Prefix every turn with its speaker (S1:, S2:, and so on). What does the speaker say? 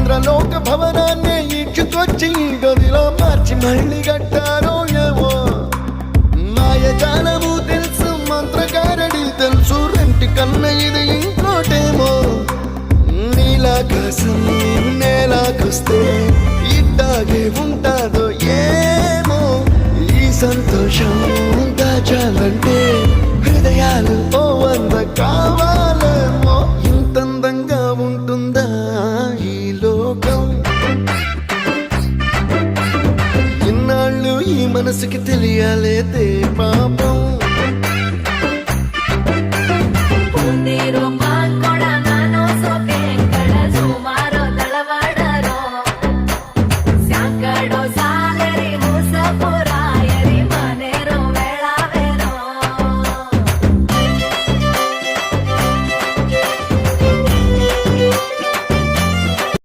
S1: ఇంద్రలోక భవనాన్ని ఈడ్చుకొచ్చి గదిలో మార్చి మళ్ళీ కట్టారో ఏమో మాయజాలము తెలుసు మంత్రగారడి తెలుసు రెంటి కన్న ఇది ఇంకోటేమో నీలాకాశం నేలాకొస్తే ఇట్టాగే ఉంటాదో ఏమో ఈ సంతోషం దాచాలంటే హృదయాలు ఓ వంద కావాలేమో ఇంతందంగా ఉంటుందా ఈ లోకం ఇన్నాళ్ళు ఈ మనసుకి తెలియాలేదే పాపం